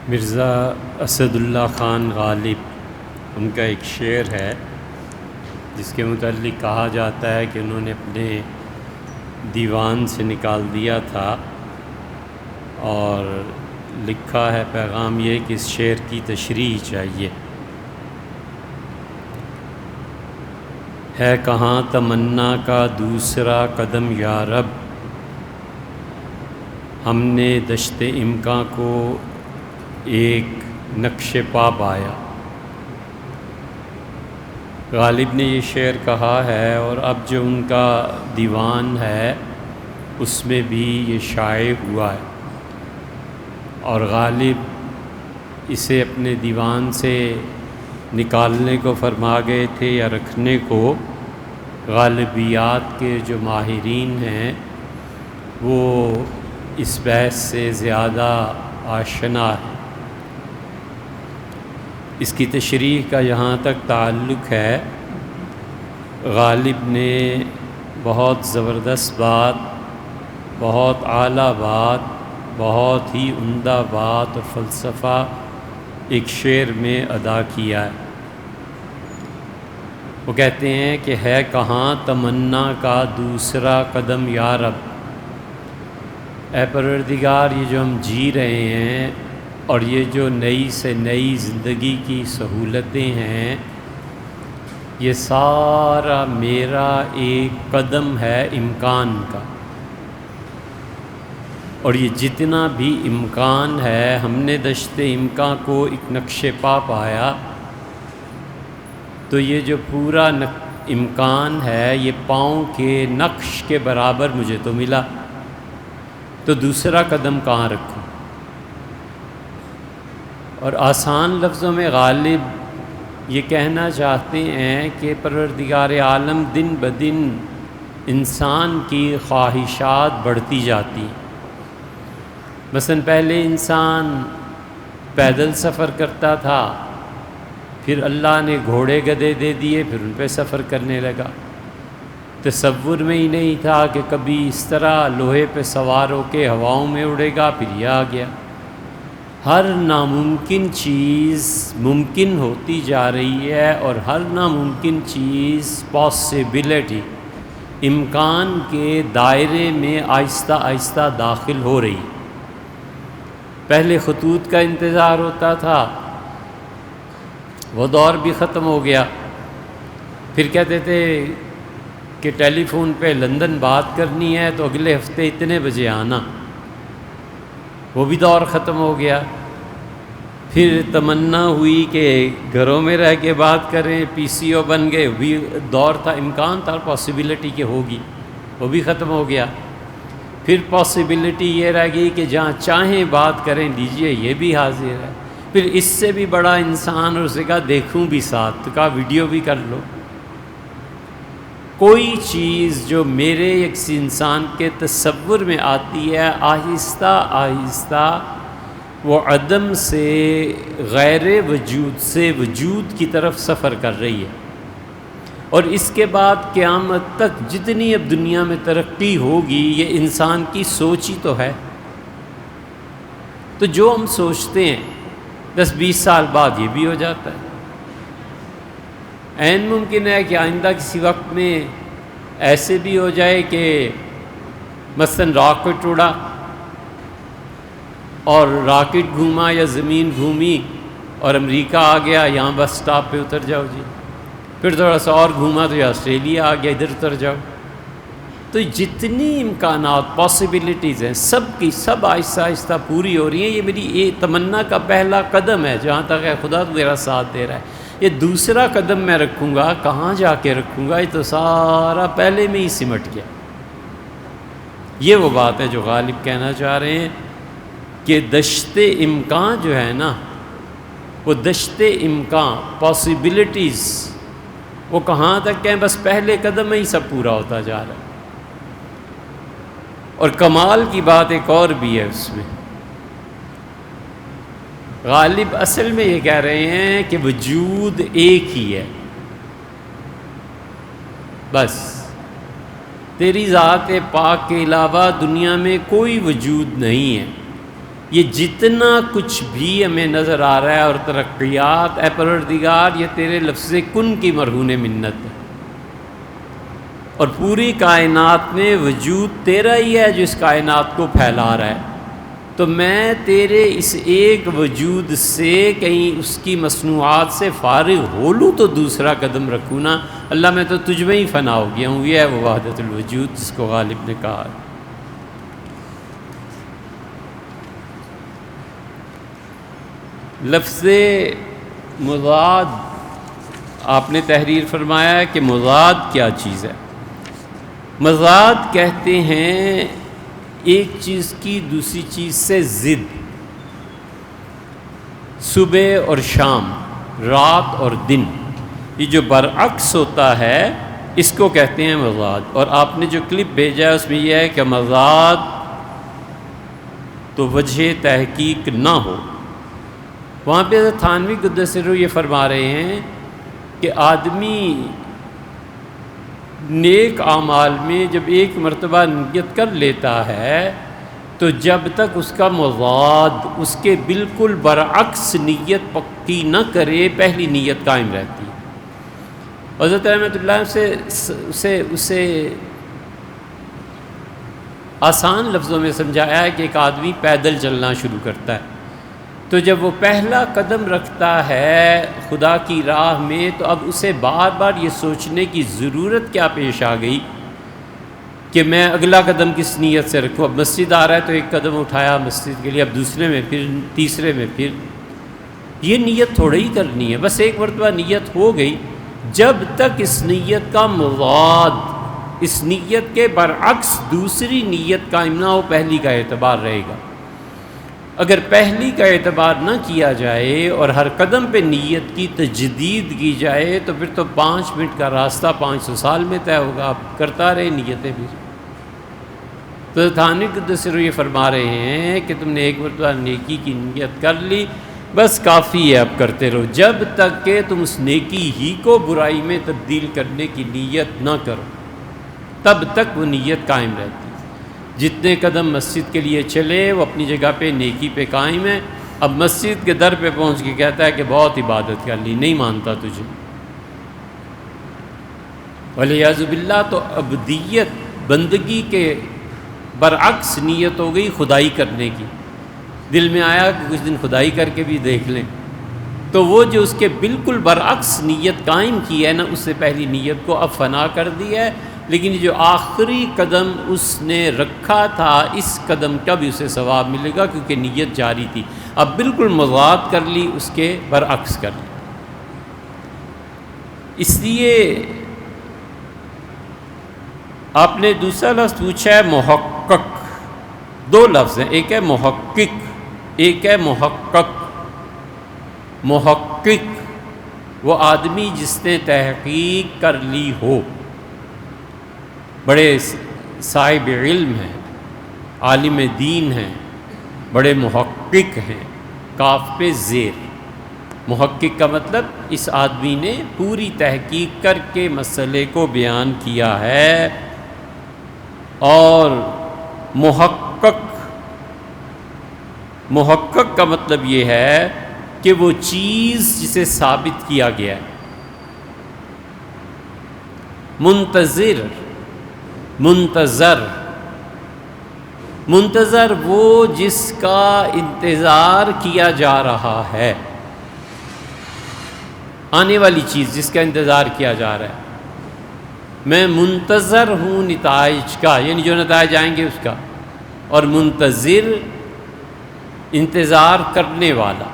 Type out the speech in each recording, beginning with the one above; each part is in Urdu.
مرزا اسد اللہ خان غالب، ان کا ایک شعر ہے جس کے متعلق کہا جاتا ہے کہ انہوں نے اپنے دیوان سے نکال دیا تھا، اور لکھا ہے پیغام یہ کہ اس شعر کی تشریح چاہیے۔ ہے کہاں تمنا کا دوسرا قدم یا رب، ہم نے دشت امکاں کو ایک نقش پا پایا۔ غالب نے یہ شعر کہا ہے، اور اب جو ان کا دیوان ہے اس میں بھی یہ شائع ہوا ہے، اور غالب اسے اپنے دیوان سے نکالنے کو فرما گئے تھے یا رکھنے کو۔ غالبیات کے جو ماہرین ہیں وہ اس بحث سے زیادہ آشنا ہے۔ اس کی تشریح کا یہاں تک تعلق ہے، غالب نے بہت زبردست بات، بہت اعلیٰ بات، بہت ہی عمدہ بات اور فلسفہ ایک شعر میں ادا کیا ہے۔ وہ کہتے ہیں کہ ہے کہاں تمنا کا دوسرا قدم یا رب، اے پروردگار یہ جو ہم جی رہے ہیں اور یہ جو نئی سے نئی زندگی کی سہولتیں ہیں، یہ سارا میرا ایک قدم ہے امکان کا، اور یہ جتنا بھی امکان ہے ہم نے دشت امکان کو ایک نقش پا پایا، تو یہ جو پورا امکان ہے یہ پاؤں کے نقش کے برابر مجھے تو ملا، تو دوسرا قدم کہاں رکھوں؟ اور آسان لفظوں میں غالب یہ کہنا چاہتے ہیں کہ پروردگار عالم دن بدن انسان کی خواہشات بڑھتی جاتی ہیں۔ مثلا پہلے انسان پیدل سفر کرتا تھا، پھر اللہ نے گھوڑے گدھے دے دیے، پھر ان پہ سفر کرنے لگا۔ تصور میں ہی نہیں تھا کہ کبھی اس طرح لوہے پہ سوار ہو کے ہواؤں میں اڑے گا، پھر یہ آ گیا۔ ہر ناممکن چیز ممکن ہوتی جا رہی ہے، اور ہر ناممکن چیز پاسبلٹی، امکان کے دائرے میں آہستہ آہستہ داخل ہو رہی۔ پہلے خطوط کا انتظار ہوتا تھا، وہ دور بھی ختم ہو گیا۔ پھر کہتے تھے کہ ٹیلی فون پہ لندن بات کرنی ہے تو اگلے ہفتے اتنے بجے آنا، وہ بھی دور ختم ہو گیا۔ پھر تمنا ہوئی کہ گھروں میں رہ کے بات کریں، پی سی او بن گئے، وہ بھی دور تھا، امکان تھا پاسبلٹی کہ ہوگی، وہ بھی ختم ہو گیا۔ پھر پاسبلٹی یہ رہ گئی کہ جہاں چاہیں بات کریں لیجئے، یہ بھی حاضر ہے۔ پھر اس سے بھی بڑا انسان، اور اسے کہا دیکھوں بھی ساتھ، تو کہا ویڈیو بھی کر لو۔ کوئی چیز جو میرے ایک انسان کے تصور میں آتی ہے، آہستہ آہستہ وہ عدم سے غیر وجود سے وجود کی طرف سفر کر رہی ہے، اور اس کے بعد قیامت تک جتنی اب دنیا میں ترقی ہوگی یہ انسان کی سوچ ہی تو ہے۔ تو جو ہم سوچتے ہیں 10-20 سال بعد یہ بھی ہو جاتا ہے۔ عین ممکن ہے کہ آئندہ کسی وقت میں ایسے بھی ہو جائے کہ مثلا راکٹ اڑا اور راکٹ گھوما یا زمین گھومی اور امریکہ آ گیا، یہاں بس سٹاپ پہ اتر جاؤ جی، پھر تھوڑا سا اور گھوما تو یہ آسٹریلیا آ گیا، ادھر اتر جاؤ۔ تو جتنی امکانات پاسبلٹیز ہیں سب کی سب آہستہ آہستہ پوری ہو رہی ہیں۔ یہ میری تمنا کا پہلا قدم ہے، جہاں تک ہے خدا تو میرا ساتھ دے رہا ہے۔ یہ دوسرا قدم میں رکھوں گا، کہاں جا کے رکھوں گا؟ یہ تو سارا پہلے میں ہی سمٹ گیا۔ یہ وہ بات ہے جو غالب کہنا چاہ رہے ہیں کہ دشت امکان جو ہے نا، وہ دشت امکان پاسبلٹیز وہ کہاں تک ہیں؟ بس پہلے قدم میں ہی سب پورا ہوتا جا رہا ہے۔ اور کمال کی بات ایک اور بھی ہے اس میں، غالب اصل میں یہ کہہ رہے ہیں کہ وجود ایک ہی ہے، بس تیری ذات پاک کے علاوہ دنیا میں کوئی وجود نہیں ہے۔ یہ جتنا کچھ بھی ہمیں نظر آ رہا ہے اور ترقیات، اے پروردگار یہ تیرے لفظ کن کی مرہون منت ہے، اور پوری کائنات میں وجود تیرا ہی ہے جو اس کائنات کو پھیلا رہا ہے، تو میں تیرے اس ایک وجود سے کہیں اس کی مصنوعات سے فارغ ہو لوں تو دوسرا قدم رکھوں نا۔ اللہ میں تو تجھ میں ہی فنا ہو گیا ہوں، یہ ہے وہ وحدت الوجود جس کو غالب نے کہا۔ لفظ مضاد، آپ نے تحریر فرمایا ہے کہ مضاد کیا چیز ہے؟ مضاد کہتے ہیں ایک چیز کی دوسری چیز سے ضد، صبح اور شام، رات اور دن، یہ جو برعکس ہوتا ہے اس کو کہتے ہیں مضاد۔ اور آپ نے جو کلپ بھیجا ہے اس میں یہ ہے کہ مضاد تو وجہ تحقیق نہ ہو۔ وہاں پہ حضرت تھانوی قدس سرہ یہ فرما رہے ہیں کہ آدمی نیک اعمال میں جب ایک مرتبہ نیت کر لیتا ہے تو جب تک اس کا مضاد اس کے بالکل برعکس نیت پکی نہ کرے پہلی نیت قائم رہتی ہے۔ حضرت رحمۃ اللہ اسے آسان لفظوں میں سمجھایا ہے کہ ایک آدمی پیدل چلنا شروع کرتا ہے تو جب وہ پہلا قدم رکھتا ہے خدا کی راہ میں تو اب اسے بار بار یہ سوچنے کی ضرورت کیا پیش آ گئی کہ میں اگلا قدم کس نیت سے رکھوں۔ اب مسجد آ رہا ہے تو ایک قدم اٹھایا مسجد کے لیے، اب دوسرے میں، پھر تیسرے میں، پھر یہ نیت تھوڑا ہی کرنی ہے، بس ایک مرتبہ نیت ہو گئی، جب تک اس نیت کا مضاد، اس نیت کے برعکس دوسری نیت قائم نہ ہو پہلی کا اعتبار رہے گا۔ اگر پہلی کا اعتبار نہ کیا جائے اور ہر قدم پہ نیت کی تجدید کی جائے تو پھر تو 5 منٹ کا راستہ 500 سال میں طے ہوگا، آپ کرتا رہے نیتیں پھر۔ تو تھانوی قدس سرہ یہ فرما رہے ہیں کہ تم نے ایک مرتبہ نیکی کی نیت کر لی، بس کافی ہے، اب کرتے رہو جب تک کہ تم اس نیکی ہی کو برائی میں تبدیل کرنے کی نیت نہ کرو، تب تک وہ نیت قائم رہتی۔ جتنے قدم مسجد کے لیے چلے وہ اپنی جگہ پہ نیکی پہ قائم ہے، اب مسجد کے در پہ پہنچ کے کہتا ہے کہ بہت عبادت کر لی، نہیں مانتا تجھے، والعیاذ باللہ۔ تو عبدیت، بندگی کے برعکس نیت ہو گئی خدائی کرنے کی، دل میں آیا کہ کچھ دن خدائی کر کے بھی دیکھ لیں، تو وہ جو اس کے بالکل برعکس نیت قائم کی ہے نا، اس سے پہلی نیت کو اب فنا کر دی ہے، لیکن جو آخری قدم اس نے رکھا تھا اس قدم کا بھی اسے ثواب ملے گا کیونکہ نیت جاری تھی، اب بالکل مضاد کر لی، اس کے برعکس کر لی۔ اس لیے آپ نے دوسرا لفظ پوچھا ہے محقق، 2 لفظ ہیں، ایک ہے محقق، ایک ہے محقق۔ محقق وہ آدمی جس نے تحقیق کر لی ہو، بڑے صاحب علم ہیں، عالم دین ہیں، بڑے محقق ہیں، کاف پہ زیر۔ محقق کا مطلب اس آدمی نے پوری تحقیق کر کے مسئلے کو بیان کیا ہے، اور محقق کا مطلب یہ ہے کہ وہ چیز جسے ثابت کیا گیا ہے۔ منتظر وہ جس کا انتظار کیا جا رہا ہے، آنے والی چیز جس کا انتظار کیا جا رہا ہے۔ میں منتظر ہوں نتائج کا، یعنی جو نتائج آئیں گے اس کا، اور منتظر انتظار کرنے والا،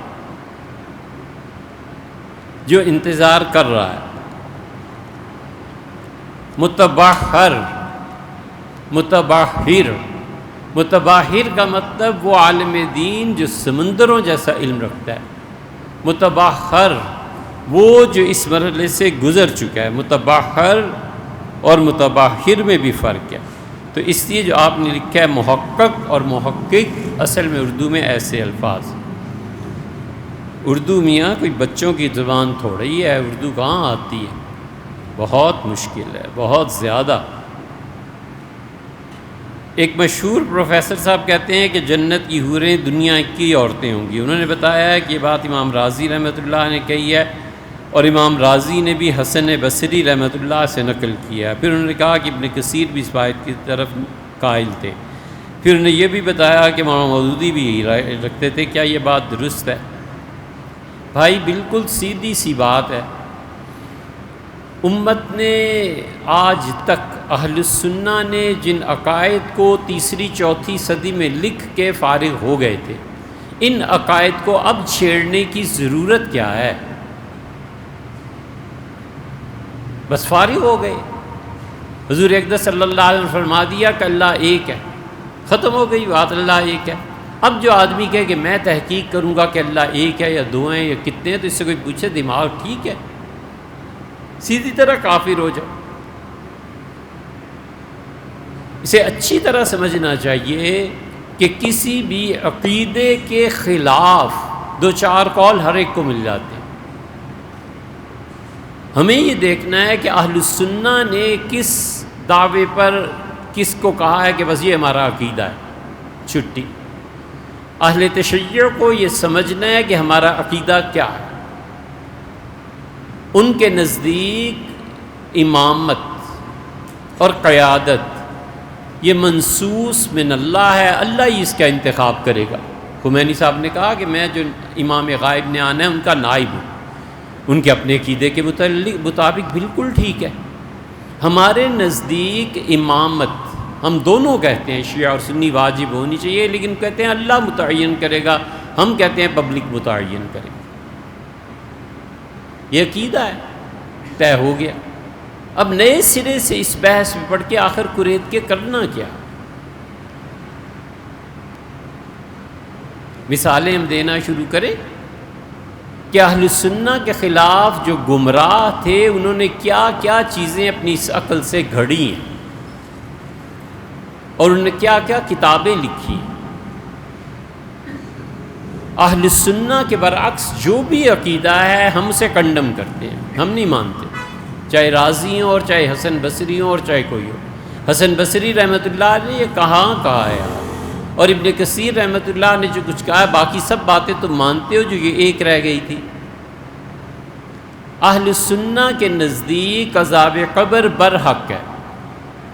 جو انتظار کر رہا ہے۔ متباہر کا مطلب وہ عالم دین جو سمندروں جیسا علم رکھتا ہے، متباہر وہ جو اس مرحلے سے گزر چکا ہے۔ متباہر اور متباہر میں بھی فرق ہے، تو اس لیے جو آپ نے لکھا ہے محقق اور محقق، اصل میں اردو میں ایسے الفاظ۔ اردو میاں کوئی بچوں کی زبان تھوڑی ہے، اردو کہاں آتی ہے، بہت مشکل ہے، بہت زیادہ۔ ایک مشہور پروفیسر صاحب کہتے ہیں کہ جنت کی حوریں دنیا کی عورتیں ہوں گی. انہوں نے بتایا ہے کہ یہ بات امام رازی رحمۃ اللہ نے کہی ہے، اور امام رازی نے بھی حسن بصری رحمۃ اللہ سے نقل کیا. پھر انہوں نے کہا کہ ابن کثیر بھی اس بات کی طرف قائل تھے. پھر انہوں نے یہ بھی بتایا کہ مولانا مودودی بھی یہی رائے رکھتے تھے. کیا یہ بات درست ہے؟ بھائی بالکل سیدھی سی بات ہے. امت نے آج تک اہل السنہ نے جن عقائد کو تیسری چوتھی صدی میں لکھ کے فارغ ہو گئے تھے، ان عقائد کو اب چھیڑنے کی ضرورت کیا ہے؟ بس فارغ ہو گئے. حضور اقدس صلی اللہ علیہ وسلم فرما دیا کہ اللہ ایک ہے، ختم ہو گئی بات، اللہ ایک ہے. اب جو آدمی کہے کہ میں تحقیق کروں گا کہ اللہ ایک ہے یا دو ہیں یا کتنے ہیں، تو اس سے کوئی پوچھے دماغ ٹھیک ہے؟ سیدھی طرح کافر ہو جائے. اسے اچھی طرح سمجھنا چاہیے کہ کسی بھی عقیدے کے خلاف دو چار قول ہر ایک کو مل جاتے ہیں. ہمیں یہ دیکھنا ہے کہ اہل السنہ نے کس دعوے پر کس کو کہا ہے کہ بس یہ ہمارا عقیدہ ہے، چھٹی. اہل تشیع کو یہ سمجھنا ہے کہ ہمارا عقیدہ کیا ہے. ان کے نزدیک امامت اور قیادت یہ منصوص من اللہ ہے، اللہ ہی اس کا انتخاب کرے گا. خمینی صاحب نے کہا کہ میں جو امام غائب نے آنا ہے ان کا نائب ہوں. ان کے اپنے عقیدے کے مطابق بالکل ٹھیک ہے. ہمارے نزدیک امامت ہم دونوں کہتے ہیں شیعہ اور سنی واجب ہونی چاہیے، لیکن کہتے ہیں اللہ متعین کرے گا، ہم کہتے ہیں پبلک متعین کرے گا. یہ عقیدہ ہے، طے ہو گیا. اب نئے سرے سے اس بحث میں پڑھ کے آخر قرید کے کرنا کیا؟ مثالیں ہم دینا شروع کریں کہ اہل سنہ کے خلاف جو گمراہ تھے انہوں نے کیا کیا چیزیں اپنی اس عقل سے گھڑی ہیں، اور انہوں نے کیا کیا کتابیں لکھی. اہل سنہ کے برعکس جو بھی عقیدہ ہے ہم اسے کنڈم کرتے ہیں، ہم نہیں مانتے، چاہے رازی ہوں اور چاہے حسن بصری ہوں اور چاہے کوئی ہو. حسن بصری رحمۃ اللہ نے یہ کہاں کہا ہے، اور ابن کثیر رحمۃ اللہ نے جو کچھ کہا ہے، باقی سب باتیں تم مانتے ہو جو یہ ایک رہ گئی تھی. اہل سنہ کے نزدیک عذاب قبر برحق ہے.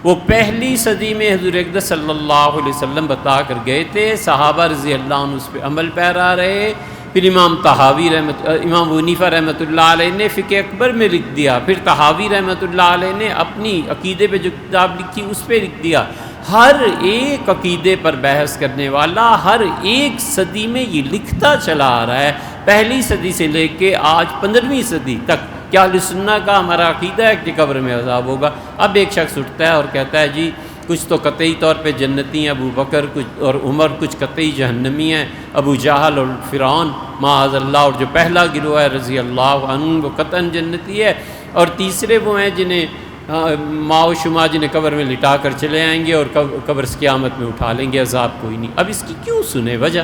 وہ پہلی صدی میں حضور اقدس صلی اللہ علیہ وسلم بتا کر گئے تھے، صحابہ رضی اللہ عنہ اس پہ عمل پیرا رہے. پھر امام حنیفہ رحمۃ اللہ علیہ نے فقہ اکبر میں لکھ دیا، پھر طحاوی رحمۃ اللہ علیہ نے اپنی عقیدے پہ جو کتاب لکھی اس پہ لکھ دیا. ہر ایک عقیدے پر بحث کرنے والا ہر ایک صدی میں یہ لکھتا چلا آ رہا ہے، پہلی صدی سے لے کے آج 15ویں صدی تک. کیا اہل سنہ کا ہمارا عقیدہ ہے کہ قبر میں عذاب ہوگا؟ اب ایک شخص اٹھتا ہے اور کہتا ہے جی کچھ تو قطعی طور پہ جنتی ہیں، ابو بکر کچھ اور عمر کچھ قطعی جہنمی ہیں، ابو جہل اور فرعون معاذ اللہ، اور جو پہلا گروہ ہے رضی اللہ عنہ وہ قطعاً جنتی ہے، اور تیسرے وہ ہیں جنہیں ماء و شما جنہیں قبر میں لٹا کر چلے آئیں گے اور قبر سے قیامت میں اٹھا لیں گے، عذاب کوئی نہیں. اب اس کی کیوں سنیں وجہ؟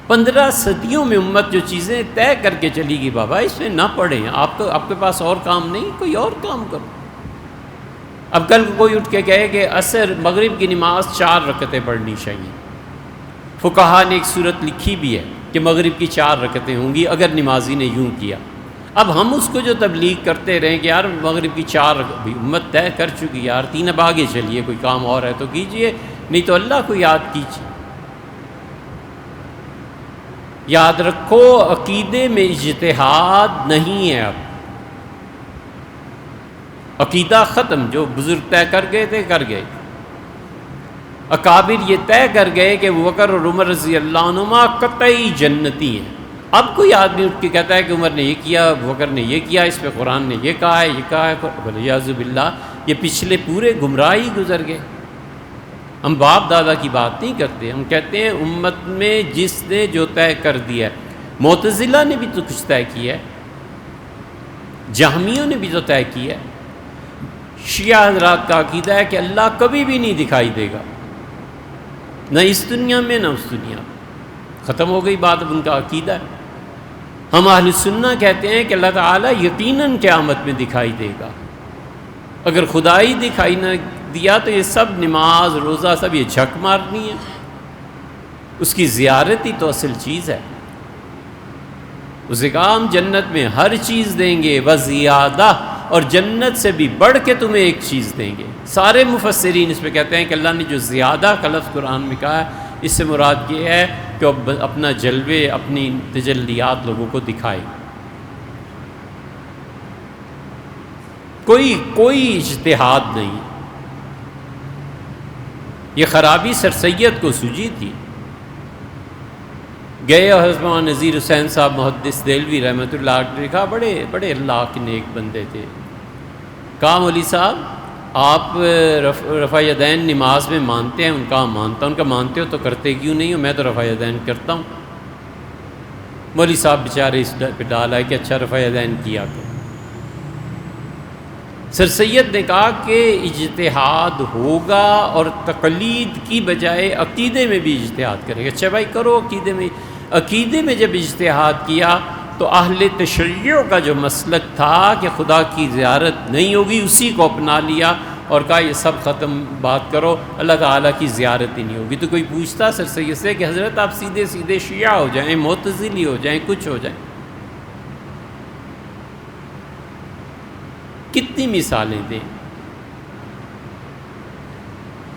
15 صدیوں میں امت جو چیزیں طے کر کے چلی گئی، بابا اس میں نہ پڑھیں. آپ کے پاس اور کام نہیں، کوئی اور کام کرو. اب کل کوئی اٹھ کے کہے کہ عصر مغرب کی نماز 4 رکعتیں پڑھنی چاہیے. فقہا نے ایک صورت لکھی بھی ہے کہ مغرب کی 4 رکعتیں ہوں گی اگر نمازی نے یوں کیا. اب ہم اس کو جو تبلیغ کرتے رہیں کہ یار مغرب کی 4 بھی امت طے کر چکی، یار 3 اب آگے چلیے، کوئی کام اور ہے تو کیجئے، نہیں تو اللہ کو یاد کیجئے. یاد رکھو عقیدے میں اجتہاد نہیں ہے. اب عقیدہ ختم، جو بزرگ طے کر گئے تھے کر گئے. اکابر یہ طے کر گئے کہ ابو بکر اور عمر رضی اللہ عنہما قطعی جنتی ہیں. اب کوئی آدمی اٹھ کے کہتا ہے کہ عمر نے یہ کیا، ابو بکر نے یہ کیا، اس پہ قرآن نے یہ کہا ہے، یہ کہا ہے، ولیعوذ باللہ. یہ پچھلے پورے گمراہی گزر گئے. ہم باپ دادا کی بات نہیں کرتے، ہم کہتے ہیں امت میں جس نے جو طے کر دیا ہے. معتزلہ نے بھی تو کچھ طے کیا ہے، جہمیوں نے بھی تو طے کیا ہے. شیعہ حضرات کا عقیدہ ہے کہ اللہ کبھی بھی نہیں دکھائی دے گا، نہ اس دنیا میں نہ اس دنیا میں. ختم ہو گئی بات، اب ان کا عقیدہ ہے. ہم اہل سنہ کہتے ہیں کہ اللہ تعالیٰ یقیناً قیامت میں دکھائی دے گا. اگر خدائی دکھائی نہ دیا تو یہ سب نماز روزہ سب یہ جھک مارنی ہے. اس کی زیارت ہی تو اصل چیز ہے. اسے کہا ہم جنت میں ہر چیز دیں گے وزیادہ، اور جنت سے بھی بڑھ کے تمہیں ایک چیز دیں گے. سارے مفسرین اس پہ کہتے ہیں کہ اللہ نے جو زیادہ کا لفظ قرآن میں کہا ہے، اس سے مراد یہ ہے کہ وہ اپنا جلوے، اپنی تجلیات لوگوں کو دکھائے. کوئی اجتہاد نہیں. یہ خرابی سر سید کو سوجی تھی. گئے اور حضرت مولانا نذیر حسین صاحب محدث دہلوی رحمۃ اللہ علیہ نے کہا بڑے اللہ کے نیک بندے تھے. کہا مولوی صاحب آپ رفع یدین نماز میں مانتے ہیں؟ ان کا مانتا ہوں. ان کا مانتے ہو تو کرتے کیوں نہیں ہو؟ میں تو رفع یدین کرتا ہوں. مولوی صاحب بیچارے اس پہ ڈال آئے کہ اچھا رفع یدین کیا کرو. سر سید نے کہا کہ اجتہاد ہوگا اور تقلید کی بجائے عقیدے میں بھی اجتہاد کرے گا. اچھا بھائی کرو عقیدے میں. عقیدے میں جب اجتہاد کیا تو اہل تشیع کا جو مسلک تھا کہ خدا کی زیارت نہیں ہوگی، اسی کو اپنا لیا اور کہا یہ سب ختم بات کرو، اللہ تعالیٰ کی زیارت ہی نہیں ہوگی. تو کوئی پوچھتا سر سید سے کہ حضرت آپ سیدھے سیدھے شیعہ ہو جائیں، معتزلی ہو جائیں، کچھ ہو جائیں. کتنی مثالیں دیں.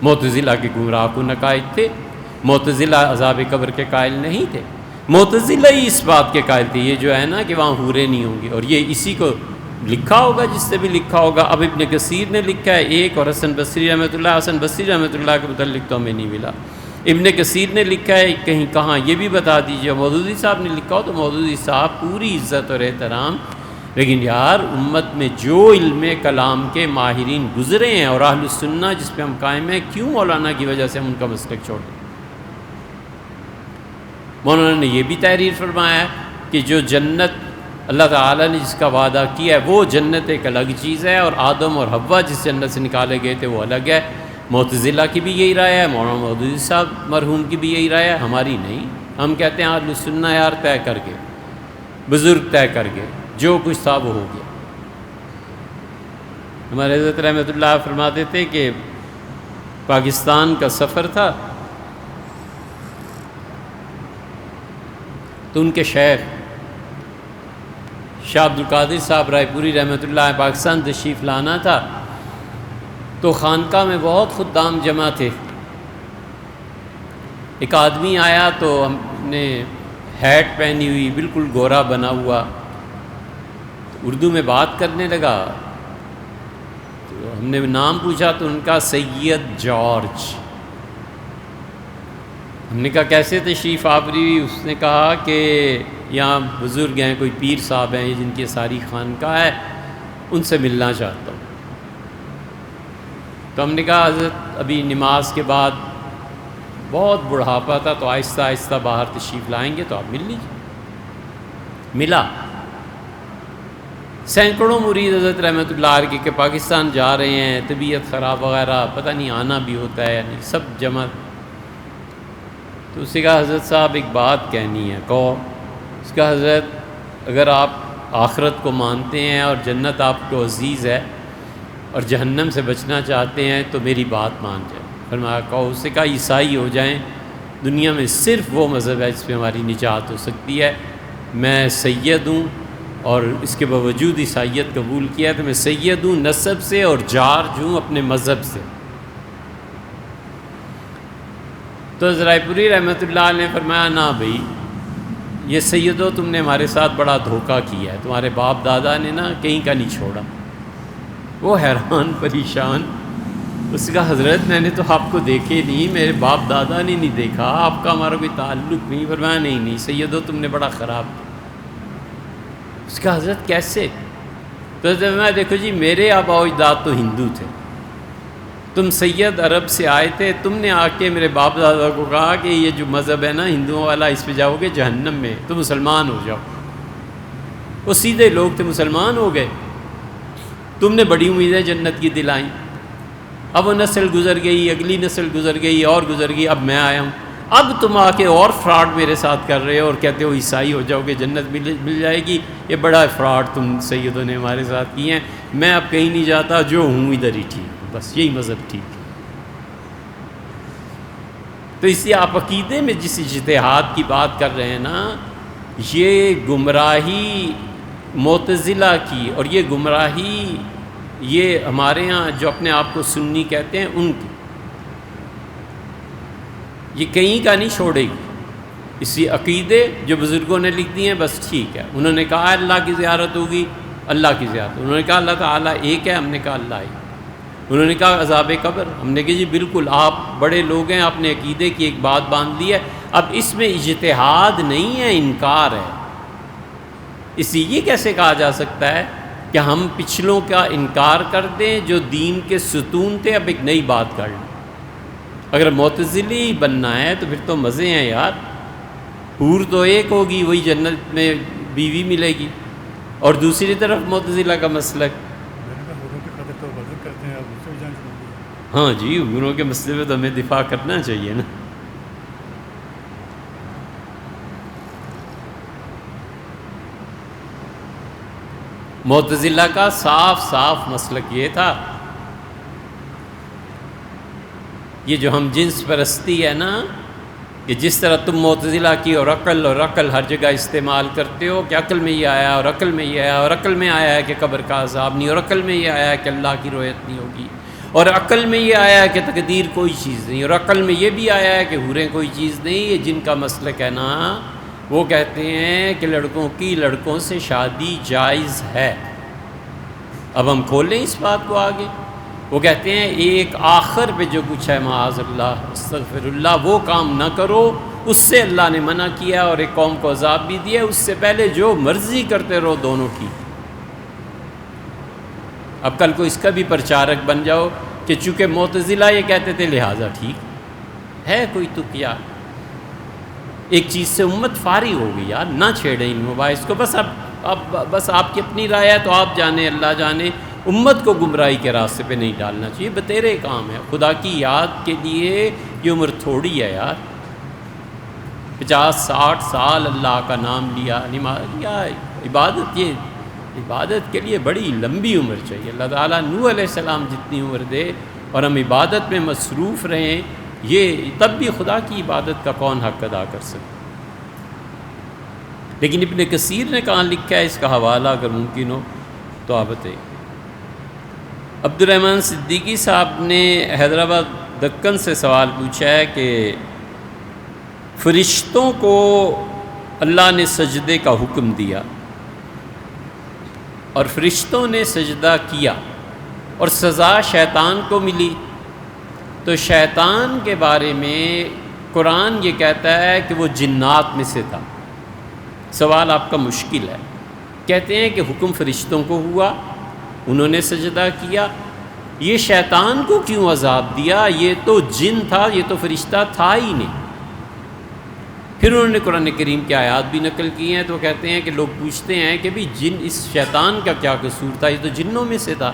معتزلہ کے گمراہ کن عقائد تھے. معتزلہ عذاب قبر کے قائل نہیں تھے. معتزلہ ہی اس بات کے قائل تھے یہ جو ہے نا کہ وہاں حوریں نہیں ہوں گی، اور یہ اسی کو لکھا ہوگا جس سے بھی لکھا ہوگا. اب ابن کثیر نے لکھا ہے ایک، اور حسن بصری رحمۃ اللہ، حسن بصری رحمۃ اللہ کے متعلق تو ہمیں نہیں ملا. ابن کثیر نے لکھا ہے کہیں کہاں یہ بھی بتا دیجیے. مودودی صاحب نے لکھا ہو تو مودودی صاحب پوری عزت اور احترام، لیکن یار امت میں جو علم کلام کے ماہرین گزرے ہیں اور اہل السنہ جس پہ ہم قائم ہیں، کیوں مولانا کی وجہ سے ہم ان کا مسلک چھوڑ دیں؟ مولانا نے یہ بھی تحریر فرمایا ہے کہ جو جنت اللہ تعالیٰ نے جس کا وعدہ کیا ہے وہ جنت ایک الگ چیز ہے، اور آدم اور حوا جس جنت سے نکالے گئے تھے وہ الگ ہے. معتزلہ کی بھی یہی رائے ہے، مولانا مودودی صاحب مرحوم کی بھی یہی رائے ہے، ہماری نہیں. ہم کہتے ہیں اہل السنہ یار طے کر کے، بزرگ طے کر کے، جو کچھ تھا وہ ہو گیا. ہمارے حضرت رحمۃ اللہ فرماتے تھے کہ پاکستان کا سفر تھا تو ان کے شیخ شاہ عبد القادر صاحب رائے پوری رحمۃ اللہ پاکستان تشریف لانا تھا. تو خانقاہ میں بہت خدام جمع تھے. ایک آدمی آیا تو ہم نے ہیٹ پہنی ہوئی، بالکل گورا بنا ہوا، اردو میں بات کرنے لگا. تو ہم نے نام پوچھا تو ان کا سید جارج. ہم نے کہا کیسے تشریف آوری؟ اس نے کہا کہ یہاں بزرگ ہیں، کوئی پیر صاحب ہیں جن کی ساری خانقاہ ہے، ان سے ملنا چاہتا ہوں. تو ہم نے کہا حضرت ابھی نماز کے بعد بہت بڑھاپا تھا تو آہستہ آہستہ باہر تشریف لائیں گے تو آپ مل لیجیے. ملا. سینکڑوں مرید حضرت رحمۃ اللہ علیہ کے پاکستان جا رہے ہیں، طبیعت خراب وغیرہ، پتہ نہیں آنا بھی ہوتا ہے یا نہیں، سب جمع. تو اس نے کہا حضرت صاحب ایک بات کہنی ہے. کہو. اس کا حضرت اگر آپ آخرت کو مانتے ہیں اور جنت آپ کو عزیز ہے اور جہنم سے بچنا چاہتے ہیں تو میری بات مان جائیں. فرمایا کہو. اس نے کہا عیسائی ہو جائیں، دنیا میں صرف وہ مذہب ہے جس پہ ہماری نجات ہو سکتی ہے. میں سید ہوں اور اس کے باوجود عیسائیت قبول کیا ہے تو میں سید ہوں نسب سے اور جارج ہوں اپنے مذہب سے. تو رائے پوری رحمۃ اللہ علیہ نے فرمایا نہ بھائی یہ سیدو تم نے ہمارے ساتھ بڑا دھوکہ کیا ہے، تمہارے باپ دادا نے نا کہیں کا نہیں چھوڑا. وہ حیران پریشان. اس کا حضرت میں نے تو آپ کو دیکھے نہیں، میرے باپ دادا نے نہیں دیکھا، آپ کا ہمارا کوئی تعلق نہیں. فرمایا نہیں سیدو تم نے بڑا خراب کیا. اس کا حضرت کیسے؟ تو میں دیکھو جی میرے آباء و اجداد تو ہندو تھے، تم سید عرب سے آئے تھے، تم نے آ کے میرے باپ دادا کو کہا کہ یہ جو مذہب ہے نا ہندوؤں والا اس پہ جاؤ گے جہنم میں، تو مسلمان ہو جاؤ. وہ سیدھے لوگ تھے، مسلمان ہو گئے. تم نے بڑی امیدیں جنت کی دلائیں. اب وہ نسل گزر گئی، اگلی نسل گزر گئی اور گزر گئی، اب میں آیا ہوں. اب تم آ کے اور فراڈ میرے ساتھ کر رہے ہو اور کہتے ہو عیسائی ہو جاؤ گے جنت مل جائے گی. یہ بڑا فراڈ تم سیدوں نے ہمارے ساتھ کیے ہیں. میں اب کہیں نہیں جاتا، جو ہوں ادھر ہی ٹھیک ہوں، بس یہی مذہب ٹھیک ہے. تو اس لیے آپ عقیدے میں جس اجتہاد کی بات کر رہے ہیں نا، یہ گمراہی معتزلہ کی، اور یہ گمراہی یہ ہمارے ہاں جو اپنے آپ کو سنی کہتے ہیں ان کی، یہ کہیں کا نہیں چھوڑے گی. اسی عقیدے جو بزرگوں نے لکھ دیے ہیں بس ٹھیک ہے. انہوں نے کہا اللہ کی زیارت ہوگی، اللہ کی زیارت. انہوں نے کہا اللہ تعالیٰ ایک ہے، ہم نے کہا اللہ ایک. انہوں نے کہا عذاب قبر، ہم نے کہا جی بالکل آپ بڑے لوگ ہیں، آپ نے عقیدے کی ایک بات باندھ لی ہے. اب اس میں اجتہاد نہیں ہے، انکار ہے. اس لیے یہ کیسے کہا جا سکتا ہے کہ ہم پچھلوں کا انکار کر دیں جو دین کے ستون تھے، اب ایک نئی بات کر لیں. اگر معتزلی بننا ہے تو پھر تو مزے ہیں یار. حور تو ایک ہوگی، وہی جنت میں بیوی ملے گی، اور دوسری طرف معتزلہ کا مسلک. ہاں جی، حوروں کے مسئلے پہ تو ہمیں دفاع کرنا چاہیے نا. معتزلہ کا صاف صاف مسلک یہ تھا، یہ جو ہم جنس پرستی ہے نا، کہ جس طرح تم معتزلہ کی اور عقل ہر جگہ استعمال کرتے ہو کہ عقل میں یہ آیا اور عقل میں یہ آیا، اور عقل میں آیا ہے کہ قبر کا عذاب نہیں، اور عقل میں یہ آیا ہے کہ اللہ کی رؤیت نہیں ہوگی، اور عقل میں یہ آیا ہے کہ تقدیر کوئی چیز نہیں، اور عقل میں یہ بھی آیا ہے کہ حوریں کوئی چیز نہیں. یہ جن کا مسلک ہے نا، وہ کہتے ہیں کہ لڑکوں کی لڑکوں سے شادی جائز ہے. اب ہم کھولیں اس بات کو آگے. وہ کہتے ہیں ایک آخر پہ جو کچھ ہے معاذ اللہ استغفر اللہ، وہ کام نہ کرو، اس سے اللہ نے منع کیا اور ایک قوم کو عذاب بھی دیا. اس سے پہلے جو مرضی کرتے رہو دونوں ٹھیک. اب کل کو اس کا بھی پرچارک بن جاؤ کہ چونکہ معتزلہ یہ کہتے تھے لہٰذا ٹھیک ہے. کوئی تو کیا ایک چیز سے امت فارغ ہو گئی یار. نہ چھیڑیں ان مباحث کو. بس آپ کی اپنی رائے ہے تو آپ جانیں، اللہ جانے. امت کو گمراہی کے راستے پہ نہیں ڈالنا چاہیے. بتیرے کام ہے. خدا کی یاد کے لیے یہ عمر تھوڑی ہے یار. 50-60 سال اللہ کا نام لیا، عبادت، یہ عبادت کے لیے بڑی لمبی عمر چاہیے. اللہ تعالیٰ نوح علیہ السلام جتنی عمر دے اور ہم عبادت میں مصروف رہیں، یہ تب بھی خدا کی عبادت کا کون حق ادا کر سکتا. لیکن ابن کثیر نے کہاں لکھا ہے، اس کا حوالہ اگر ممکن ہو تو آپ بتائیں. عبد الرحمن صدیقی صاحب نے حیدرآباد دکن سے سوال پوچھا ہے کہ فرشتوں کو اللہ نے سجدے کا حکم دیا اور فرشتوں نے سجدہ کیا اور سزا شیطان کو ملی، تو شیطان کے بارے میں قرآن یہ کہتا ہے کہ وہ جنات میں سے تھا. سوال آپ کا مشکل ہے. کہتے ہیں کہ حکم فرشتوں کو ہوا، انہوں نے سجدہ کیا، یہ شیطان کو کیوں عذاب دیا؟ یہ تو جن تھا، یہ تو فرشتہ تھا ہی نہیں. پھر انہوں نے قرآن کریم کی آیات بھی نقل کی ہیں، تو کہتے ہیں کہ لوگ پوچھتے ہیں کہ بھی جن، اس شیطان کا کیا قصور تھا؟ یہ تو جنوں میں سے تھا،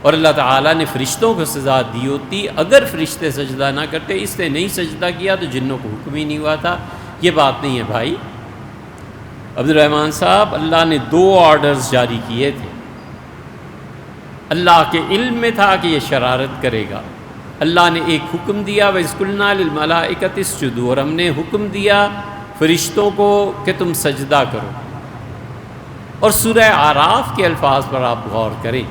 اور اللہ تعالیٰ نے فرشتوں کو سزا دی ہوتی اگر فرشتے سجدہ نہ کرتے. اس نے نہیں سجدہ کیا تو جنوں کو حکم ہی نہیں ہوا تھا. یہ بات نہیں ہے بھائی. عبد الرحمن صاحب، اللہ نے 2 آرڈرز جاری کیے تھے. اللہ کے علم میں تھا کہ یہ شرارت کرے گا. اللہ نے ایک حکم دیا، وَإِذْ قُلْنَا لِلْمَلَائِكَةِ اسْجُدُوا، اور ہم نے حکم دیا فرشتوں کو کہ تم سجدہ کرو. اور سورہ اعراف کے الفاظ پر آپ غور کریں.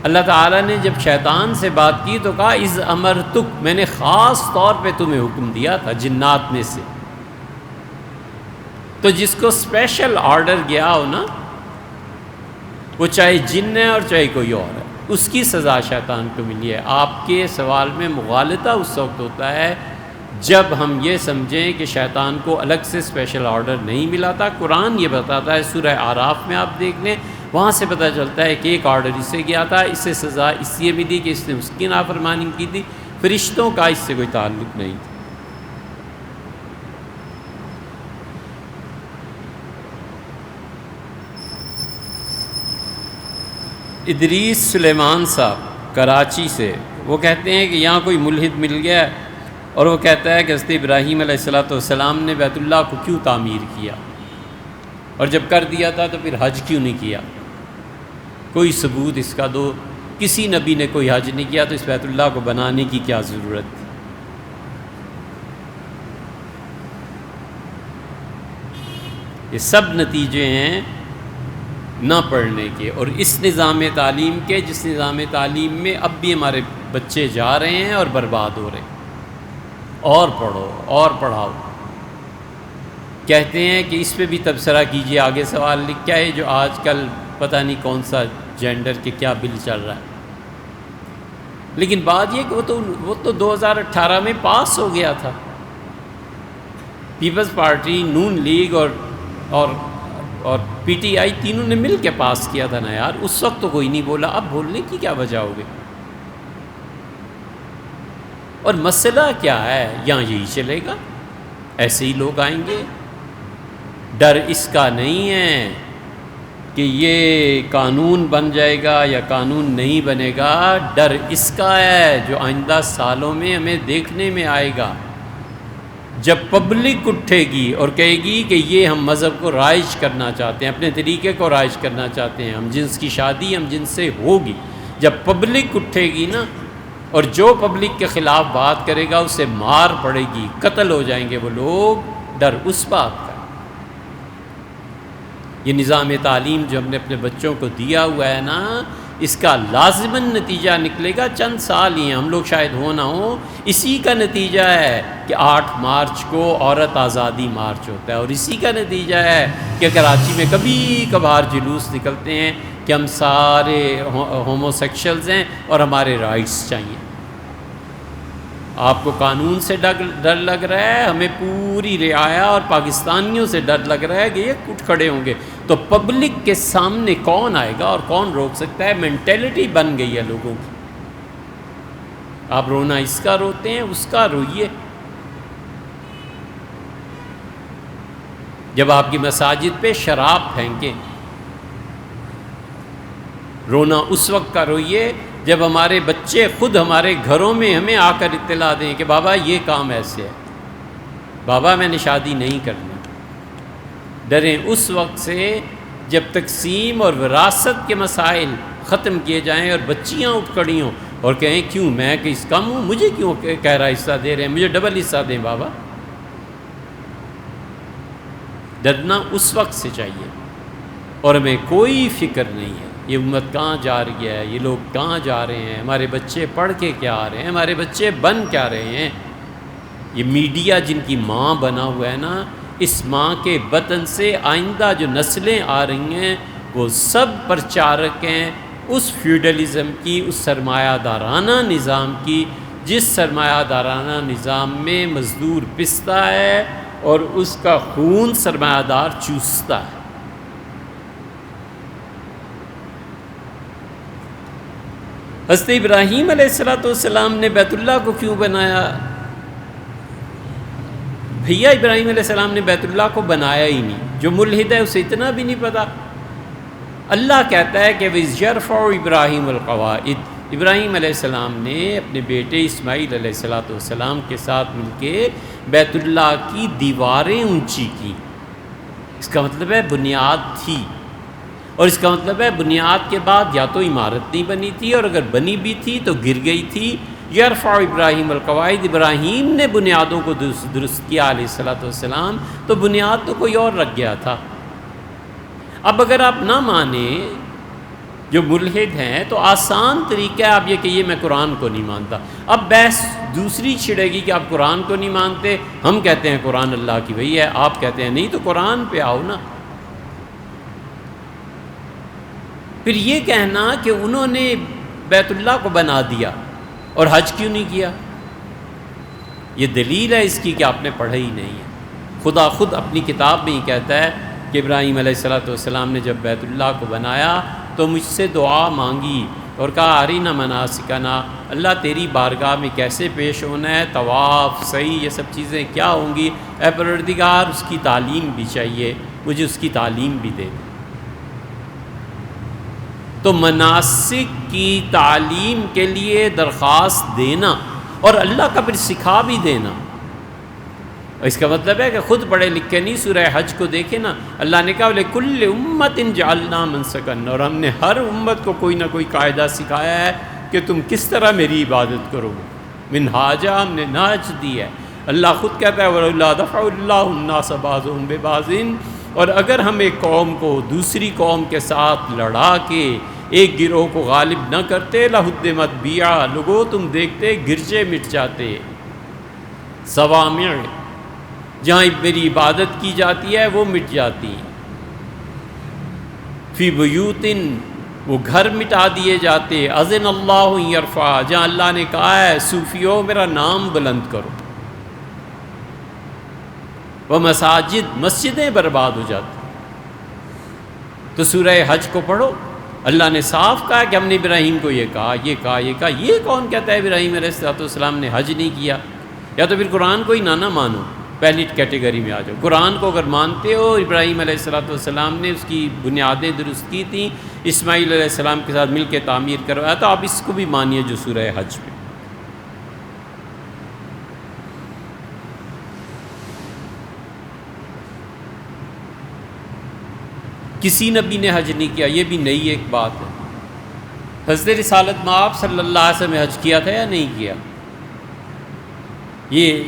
اللہ تعالیٰ نے جب شیطان سے بات کی تو کہا اِذْ أَمَرْتُكَ، میں نے خاص طور پہ تمہیں حکم دیا تھا جنات میں سے. تو جس کو اسپیشل آرڈر گیا ہو نا، وہ چاہے جن ہے اور چاہے کوئی اور ہے، اس کی سزا شیطان کو ملی ہے. آپ کے سوال میں مغالطہ اس وقت ہوتا ہے جب ہم یہ سمجھیں کہ شیطان کو الگ سے اسپیشل آرڈر نہیں ملا تھا. قرآن یہ بتاتا ہے، سورہ اعراف میں آپ دیکھ لیں، وہاں سے پتہ چلتا ہے کہ ایک آرڈر اسے گیا تھا، اس سے سزا اس لیے ملی کہ اس نے اس کی نافرمانی کی تھی. فرشتوں کا اس سے کوئی تعلق نہیں تھا. ادریس سلیمان صاحب کراچی سے، وہ کہتے ہیں کہ یہاں کوئی ملحد مل گیا اور وہ کہتا ہے کہ حضرت ابراہیم علیہ السلام نے بیت اللہ کو کیوں تعمیر کیا، اور جب کر دیا تھا تو پھر حج کیوں نہیں کیا؟ کوئی ثبوت اس کا دو، کسی نبی نے کوئی حج نہیں کیا، تو اس بیت اللہ کو بنانے کی کیا ضرورت تھی؟ یہ سب نتیجے ہیں نہ پڑھنے کے، اور اس نظام تعلیم کے، جس نظام تعلیم میں اب بھی ہمارے بچے جا رہے ہیں اور برباد ہو رہے ہیں۔ اور پڑھو اور پڑھاؤ، کہتے ہیں کہ اس پہ بھی تبصرہ کیجیے، آگے سوال لکھ کیا ہے جو آج کل پتہ نہیں کون سا جینڈر کے کیا بل چل رہا ہے، لیکن بات یہ کہ وہ تو 2018 میں پاس ہو گیا تھا۔ پیپلز پارٹی، نون لیگ اور پی ٹی آئی تینوں نے مل کے پاس کیا تھا نا یار، اس وقت تو کوئی نہیں بولا، اب بولنے کی کیا وجہ ہوگی؟ اور مسئلہ کیا ہے؟ یہاں یہی چلے گا، ایسے ہی لوگ آئیں گے۔ ڈر اس کا نہیں ہے کہ یہ قانون بن جائے گا یا قانون نہیں بنے گا، ڈر اس کا ہے جو آئندہ سالوں میں ہمیں دیکھنے میں آئے گا، جب پبلک اٹھے گی اور کہے گی کہ یہ ہم مذہب کو رائج کرنا چاہتے ہیں، اپنے طریقے کو رائج کرنا چاہتے ہیں، ہم جنس کی شادی ہم جنس سے ہوگی۔ جب پبلک اٹھے گی نا، اور جو پبلک کے خلاف بات کرے گا اسے مار پڑے گی، قتل ہو جائیں گے وہ لوگ، ڈر اس بات کا۔ یہ نظام تعلیم جو ہم نے اپنے بچوں کو دیا ہوا ہے نا، اس کا لازماً نتیجہ نکلے گا، چند سال ہی ہیں، ہم لوگ شاید ہو نہ ہو، اسی کا نتیجہ ہے کہ 8 مارچ کو عورت آزادی مارچ ہوتا ہے، اور اسی کا نتیجہ ہے کہ کراچی میں کبھی کبھار جلوس نکلتے ہیں کہ ہم سارے ہومو سیکشلز ہیں اور ہمارے رائٹس چاہیے۔ آپ کو قانون سے ڈر لگ رہا ہے، ہمیں پوری رعایا اور پاکستانیوں سے ڈر لگ رہا ہے کہ یہ اٹھ کھڑے ہوں گے، تو پبلک کے سامنے کون آئے گا اور کون روک سکتا ہے؟ مینٹیلٹی بن گئی ہے لوگوں کی۔ آپ رونا اس کا روتے ہیں، اس کا روئیے۔ جب آپ کی مساجد پہ شراب پھینکیں، رونا اس وقت کا روئیے جب ہمارے بچے خود ہمارے گھروں میں ہمیں آ کر اطلاع دیں کہ بابا یہ کام ایسے ہے، بابا میں نے شادی نہیں کرنی۔ ڈریں اس وقت سے جب تقسیم اور وراثت کے مسائل ختم کیے جائیں اور بچیاں اٹھ کھڑی ہوں اور کہیں کیوں میں کس کم ہوں، مجھے کیوں کہہ رہا حصہ دے رہے ہیں، مجھے ڈبل حصہ دیں بابا۔ ڈرنا اس وقت سے چاہیے، اور ہمیں کوئی فکر نہیں ہے یہ امت کہاں جا رہی ہے، یہ لوگ کہاں جا رہے ہیں، ہمارے بچے پڑھ کے کیا آ رہے ہیں، ہمارے بچے بن کیا رہے ہیں۔ یہ میڈیا جن کی ماں بنا ہوا ہے نا، اس ماں کے بطن سے آئندہ جو نسلیں آ رہی ہیں وہ سب پرچارک ہیں اس فیوڈلزم کی، اس سرمایہ دارانہ نظام کی، جس سرمایہ دارانہ نظام میں مزدور پستا ہے اور اس کا خون سرمایہ دار چوستا ہے۔ حضرت ابراہیم علیہ السلام نے بیت اللہ کو کیوں بنایا؟ بھیا ابراہیم علیہ السلام نے بیت اللہ کو بنایا ہی نہیں، جو ملحد ہے اسے اتنا بھی نہیں پتا۔ اللہ کہتا ہے کہ وَإِذْ يَرْفَعُ إِبْرَاهِيمُ الْقَوَاعِدَ، ابراہیم علیہ السلام نے اپنے بیٹے اسماعیل علیہ السلام کے ساتھ مل کے بیت اللہ کی دیواریں اونچی کی۔ اس کا مطلب ہے بنیاد تھی، اور اس کا مطلب ہے بنیاد کے بعد یا تو عمارت نہیں بنی تھی، اور اگر بنی بھی تھی تو گر گئی تھی۔ یرفع ابراہیم القواعد، ابراہیم نے بنیادوں کو درست کیا علیہ السلام، تو بنیاد تو کوئی اور رکھ گیا تھا۔ اب اگر آپ نہ مانیں جو ملحد ہیں تو آسان طریقہ ہے آپ یہ کہیے میں قرآن کو نہیں مانتا۔ اب بحث دوسری چھڑے گی کہ آپ قرآن کو نہیں مانتے، ہم کہتے ہیں قرآن اللہ کی وحی ہے، آپ کہتے ہیں نہیں، تو قرآن پہ آؤ نا۔ پھر یہ کہنا کہ انہوں نے بیت اللہ کو بنا دیا اور حج کیوں نہیں کیا، یہ دلیل ہے اس کی کہ آپ نے پڑھا ہی نہیں ہے۔ خدا خود اپنی کتاب میں ہی کہتا ہے کہ ابراہیم علیہ السلام نے جب بیت اللہ کو بنایا تو مجھ سے دعا مانگی اور کہا ارینا مناسکنا، اللہ تیری بارگاہ میں کیسے پیش ہونا ہے، طواف، سعی، یہ سب چیزیں کیا ہوں گی، اے پروردگار اس کی تعلیم بھی چاہیے، مجھے اس کی تعلیم بھی دے دے۔ تو مناسک کی تعلیم کے لیے درخواست دینا اور اللہ کا پھر سکھا بھی دینا۔ اس کا مطلب ہے کہ خود پڑھے لکھے نہیں، سورہ حج کو دیکھیں نا، اللہ نے کہا لِكُلِّ أُمَّةٍ جَعَلْنَا مَنسَكًا، اور ہم نے ہر امت کو کوئی نہ کوئی قاعدہ سکھایا ہے کہ تم کس طرح میری عبادت کرو گے۔ منہاجا، ہم نے نہج دی ہے۔ اللہ خود کہتا ہے وَلَوْلَا دَفْعُ اللَّهُ النَّاسَ بَعْضُهُم بِبَعْضٍ، اور اگر ہم ایک قوم کو دوسری قوم کے ساتھ لڑا کے ایک گروہ کو غالب نہ کرتے، لَهُدِّمَتْ بِيَعٌ، لوگوں تم دیکھتے گرجے مٹ جاتے، صوامع، جہاں میری عبادت کی جاتی ہے وہ مٹ جاتی، فی بیوتن، وہ گھر مٹا دیے جاتے، اذن اللہ یرفع، جہاں اللہ نے کہا ہے صوفیوں میرا نام بلند کرو، وہ مساجد، مسجدیں برباد ہو جاتی۔ تو سورہ حج کو پڑھو، اللہ نے صاف کہا کہ ہم نے ابراہیم کو یہ کہا، یہ کہا، یہ کہا۔ یہ کون کہتا ہے ابراہیم علیہ السلام نے حج نہیں کیا؟ یا تو پھر قرآن کو ہی نہ مانو، پہلی کیٹیگری میں آ جاؤ۔ قرآن کو اگر مانتے ہو، ابراہیم علیہ السلام نے اس کی بنیادیں درست کی تھیں، اسماعیل علیہ السلام کے ساتھ مل کے تعمیر کروایا، تو آپ اس کو بھی مانیے جو سورہ حج میں۔ کسی نبی نے حج نہیں کیا، یہ بھی نئی ایک بات ہے۔ حضرت رسالت مآب صلی اللہ علیہ وسلم نے حج کیا تھا یا نہیں کیا؟ یہ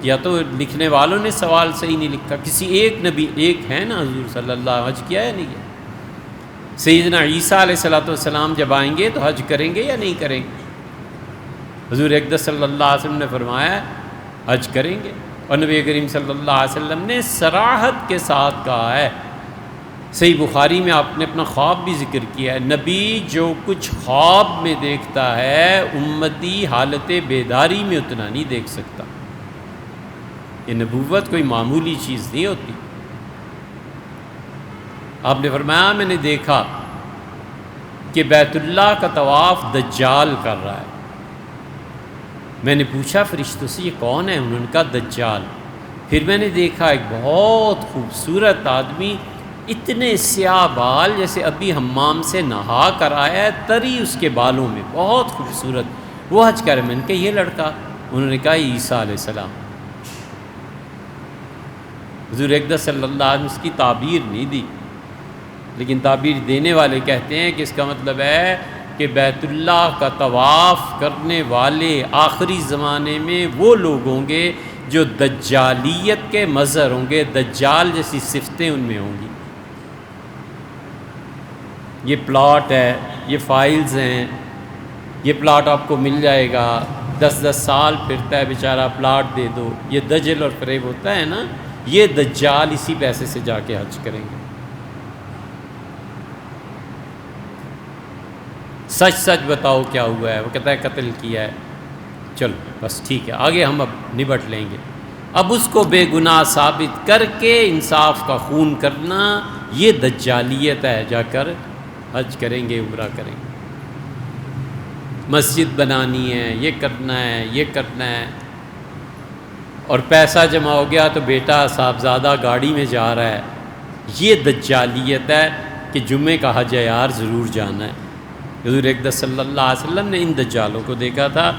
یا تو لکھنے والوں نے سوال صحیح نہیں لکھا، کسی ایک نبی، ایک ہے نا حضور صلی اللہ علیہ وسلم، حج کیا یا نہیں کیا؟ سیدنا عیسیٰ علیہ السلام جب آئیں گے تو حج کریں گے یا نہیں کریں گے؟ حضور اقدس صلی اللہ علیہ وسلم نے فرمایا حج کریں گے، اور نبی کریم صلی اللہ علیہ وسلم نے صراحت کے ساتھ کہا ہے، صحیح بخاری میں آپ نے اپنا خواب بھی ذکر کیا ہے، نبی جو کچھ خواب میں دیکھتا ہے امتی حالت بیداری میں اتنا نہیں دیکھ سکتا۔ یہ نبوت کوئی معمولی چیز نہیں ہوتی۔ آپ نے فرمایا میں نے دیکھا کہ بیت اللہ کا طواف دجال کر رہا ہے۔ میں نے پوچھا فرشتوں سے یہ کون ہے؟ انہوں نے کہا دجال۔ پھر میں نے دیکھا ایک بہت خوبصورت آدمی، اتنے سیاہ بال جیسے ابھی حمام سے نہا کر آیا ہے، تری اس کے بالوں میں، بہت خوبصورت، وہ حج کر رہے۔ میں نے کہا یہ لڑکا؟ انہوں نے کہا عیسیٰ علیہ السلام۔ حضور اقدس صلی اللہ علیہ وسلم اس کی تعبیر نہیں دی، لیکن تعبیر دینے والے کہتے ہیں کہ اس کا مطلب ہے کہ بیت اللہ کا طواف کرنے والے آخری زمانے میں وہ لوگ ہوں گے جو دجالیت کے مظہر ہوں گے، دجال جیسی صفتیں ان میں ہوں گی۔ یہ پلاٹ ہے، یہ فائلز ہیں، یہ پلاٹ آپ کو مل جائے گا، 10 سال پھرتا ہے بیچارہ، پلاٹ دے دو، یہ دجل اور فریب ہوتا ہے نا، یہ دجال اسی پیسے سے جا کے حج کریں گے۔ سچ سچ بتاؤ کیا ہوا ہے؟ وہ کہتا ہے قتل کیا ہے۔ چلو بس ٹھیک ہے، آگے ہم اب نبٹ لیں گے۔ اب اس کو بے گناہ ثابت کر کے انصاف کا خون کرنا، یہ دجالیت ہے۔ جا کر حج کریں گے، عمرہ کریں گے، مسجد بنانی ہے، یہ کرنا ہے، یہ کرنا ہے، اور پیسہ جمع ہو گیا تو بیٹا صاحبزادہ گاڑی میں جا رہا ہے۔ یہ دجالیت ہے کہ جمعے کا حج ہے یار، ضرور جانا ہے۔ حضور اقدس صلی اللہ علیہ وسلم نے ان دجالوں کو دیکھا تھا۔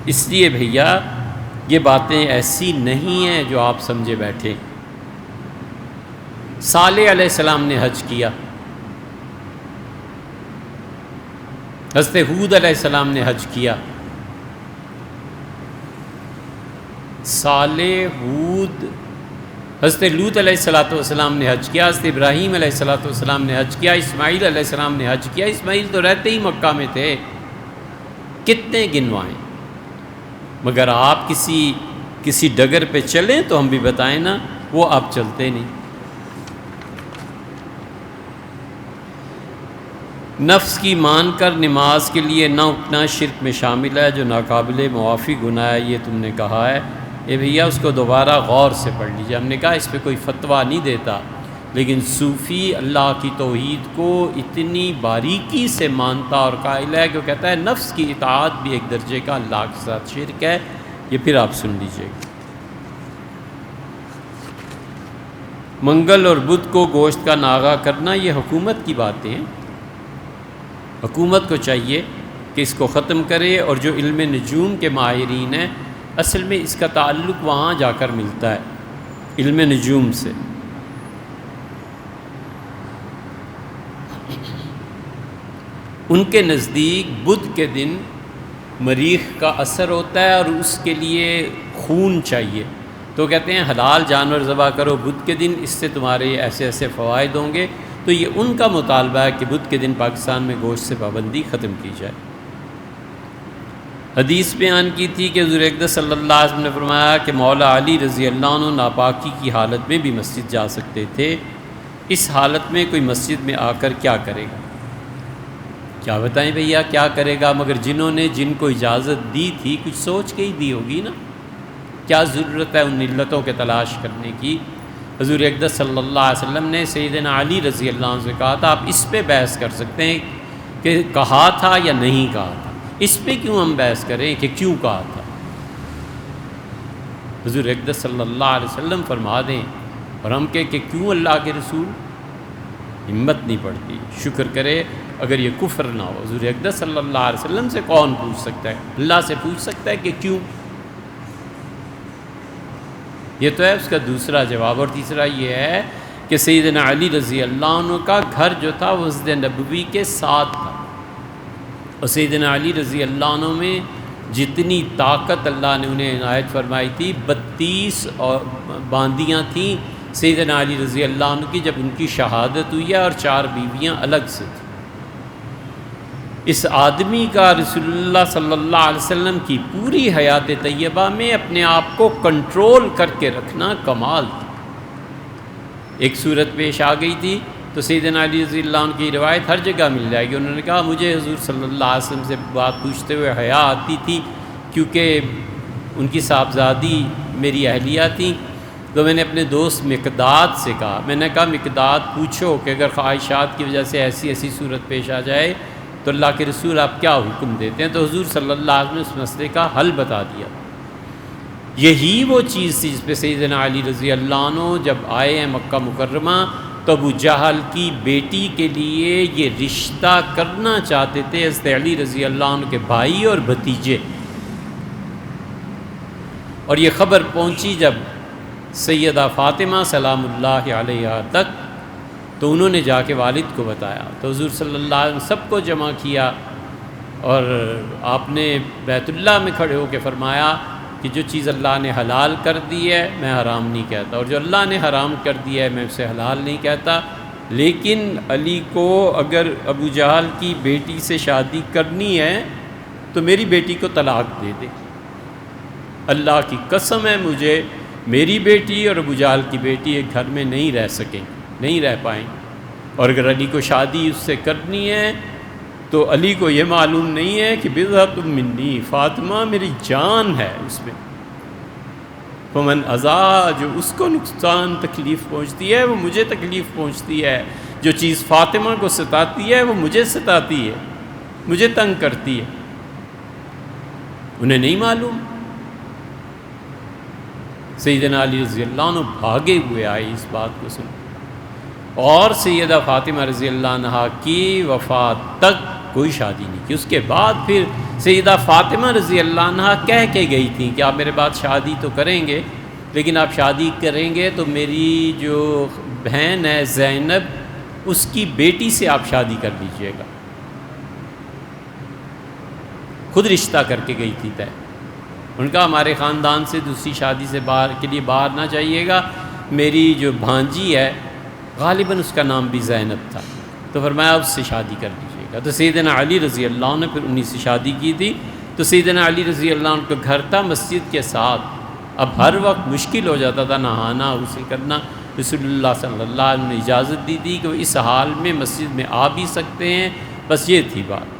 اس لیے بھیا یہ باتیں ایسی نہیں ہیں جو آپ سمجھے بیٹھے۔ صالح علیہ السلام نے حج کیا، حضرت ہود علیہ السلام نے حج کیا، صالح، ہود، حضرت لوط علیہ السلام نے حج کیا، حضرت ابراہیم علیہ السلام نے حج کیا، اسماعیل علیہ السلام نے حج کیا۔ اسماعیل تو رہتے ہی مکہ میں تھے، کتنے گنوائیں۔ مگر آپ کسی ڈگر پہ چلیں تو ہم بھی بتائیں نا، وہ آپ چلتے نہیں۔ نفس کی مان کر نماز کے لیے نہ اٹھنا شرک میں شامل ہے، جو ناقابل معافی گناہ ہے، یہ تم نے کہا ہے۔ اے بھیا اس کو دوبارہ غور سے پڑھ لیجیے۔ ہم نے کہا اس پہ کوئی فتویٰ نہیں دیتا، لیکن صوفی اللہ کی توحید کو اتنی باریکی سے مانتا اور قائل ہے کہ وہ کہتا ہے نفس کی اطاعت بھی ایک درجے کا اللہ کے ساتھ شرک ہے۔ یہ پھر آپ سن لیجیے گا۔ منگل اور بدھ کو گوشت کا ناغہ کرنا، یہ حکومت کی باتیں ہیں۔ حکومت کو چاہیے کہ اس کو ختم کرے، اور جو علم نجوم کے ماہرین ہیں اصل میں اس کا تعلق وہاں جا کر ملتا ہے علم نجوم سے۔ ان کے نزدیک بدھ کے دن مریخ کا اثر ہوتا ہے اور اس کے لیے خون چاہیے، تو کہتے ہیں حلال جانور ذبح کرو بدھ کے دن، اس سے تمہارے ایسے ایسے فوائد ہوں گے۔ تو یہ ان کا مطالبہ ہے کہ بدھ کے دن پاکستان میں گوشت سے پابندی ختم کی جائے۔ حدیث بیان کی تھی کہ حضور اقدس صلی اللہ علیہ وسلم نے فرمایا کہ مولا علی رضی اللہ عنہ ناپاکی کی حالت میں بھی مسجد جا سکتے تھے، اس حالت میں کوئی مسجد میں آ کر کیا کرے گا؟ کیا بتائیں بھیا کیا کرے گا؟ مگر جنہوں نے جن کو اجازت دی تھی کچھ سوچ کے ہی دی ہوگی نا، کیا ضرورت ہے ان علتوں کے تلاش کرنے کی؟ حضور اقدس صلی اللہ علیہ وسلم نے سیدنا علی رضی اللہ عنہ سے کہا تھا آپ اس پہ بحث کر سکتے ہیں کہ کہا تھا یا نہیں کہا تھا، اس پہ کیوں ہم بحث کریں کہ کیوں کہا تھا؟ حضور اقدس صلی اللہ علیہ وسلم فرما دیں اور ہم کہیں کہ کیوں اللہ کے رسول؟ ہمت نہیں پڑتی، شکر کرے اگر یہ کفر نہ ہو۔ حضور اقدس صلی اللہ علیہ وسلم سے کون پوچھ سکتا ہے؟ اللہ سے پوچھ سکتا ہے کہ کیوں؟ یہ تو ہے اس کا دوسرا جواب۔ اور تیسرا یہ ہے کہ سیدنا علی رضی اللہ عنہ کا گھر جو تھا وہ مسجد نبوی کے ساتھ تھا، اور سیدنا علی رضی اللہ عنہ میں جتنی طاقت اللہ نے انہیں عنایت فرمائی تھی، 32 اور باندیاں تھیں سیدنا علی رضی اللہ عنہ کی جب ان کی شہادت ہوئی ہے، اور 4 بیویاں الگ سے تھیں۔ اس آدمی کا رسول اللہ صلی اللہ علیہ وسلم کی پوری حیات طیبہ میں اپنے آپ کو کنٹرول کر کے رکھنا کمال تھا۔ ایک صورت پیش آ گئی تھی تو سیدنا علی رضی اللہ عنہ کی روایت ہر جگہ مل جائے گی، انہوں نے کہا مجھے حضور صلی اللہ علیہ وسلم سے بات پوچھتے ہوئے حیا آتی تھی، کیونکہ ان کی صاحبزادی میری اہلیہ تھیں، تو میں نے اپنے دوست مقداد سے کہا، میں نے کہا مقداد پوچھو کہ اگر خواہشات کی وجہ سے ایسی ایسی صورت پیش آ جائے تو اللہ کے رسول آپ کیا حکم دیتے ہیں؟ تو حضور صلی اللہ علیہ وسلم نے اس مسئلے کا حل بتا دیا۔ یہی وہ چیز تھی جس پہ سیدنا علی رضی اللہ عنہ جب آئے ہیں مکہ مکرمہ تو ابو جہل کی بیٹی کے لیے یہ رشتہ کرنا چاہتے تھے حضرت علی رضی اللہ عنہ کے بھائی اور بھتیجے، اور یہ خبر پہنچی جب سیدہ فاطمہ سلام اللہ علیہا تک، تو انہوں نے جا کے والد کو بتایا، تو حضور صلی اللہ علیہ وسلم سب کو جمع کیا اور آپ نے بیت اللہ میں کھڑے ہو کے فرمایا کہ جو چیز اللہ نے حلال کر دی ہے میں حرام نہیں کہتا، اور جو اللہ نے حرام کر دیا ہے میں اسے حلال نہیں کہتا، لیکن علی کو اگر ابو جہل کی بیٹی سے شادی کرنی ہے تو میری بیٹی کو طلاق دے دے، اللہ کی قسم ہے مجھے میری بیٹی اور ابو جہل کی بیٹی ایک گھر میں نہیں رہ سکیں، نہیں رہ پائیں، اور اگر علی کو شادی اس سے کرنی ہے تو علی کو یہ معلوم نہیں ہے کہ بضعۃ منی، فاطمہ میری جان ہے اس میں، فمن اذا، جو اس کو نقصان تکلیف پہنچتی ہے وہ مجھے تکلیف پہنچتی ہے، جو چیز فاطمہ کو ستاتی ہے وہ مجھے ستاتی ہے، مجھے تنگ کرتی ہے۔ انہیں نہیں معلوم۔ سیدنا علی رضی اللہ عنہ بھاگے ہوئے آئے اس بات کو سن، اور سیدہ فاطمہ رضی اللہ عنہا کی وفات تک کوئی شادی نہیں کی۔ اس کے بعد پھر سیدہ فاطمہ رضی اللہ عنہا کہہ کے گئی تھیں کہ آپ میرے بعد شادی تو کریں گے، لیکن آپ شادی کریں گے تو میری جو بہن ہے زینب اس کی بیٹی سے آپ شادی کر لیجئے گا۔ خود رشتہ کر کے گئی تھی طے، ان کا ہمارے خاندان سے دوسری شادی سے کے لیے باہر نہ جائیے گا، میری جو بھانجی ہے غالباً اس کا نام بھی زینب تھا، تو فرمایا اس سے شادی کر لیجیے گا۔ تو سیدنا علی رضی اللہ عنہ نے پھر انہی سے شادی کی تھی۔ تو سیدنا علی رضی اللہ عنہ کا گھر تھا مسجد کے ساتھ، اب ہر وقت مشکل ہو جاتا تھا نہانا غسل کرنا، رسول اللہ صلی اللہ علیہ وسلم نے اجازت دی تھی کہ وہ اس حال میں مسجد میں آ بھی سکتے ہیں، بس یہ تھی بات۔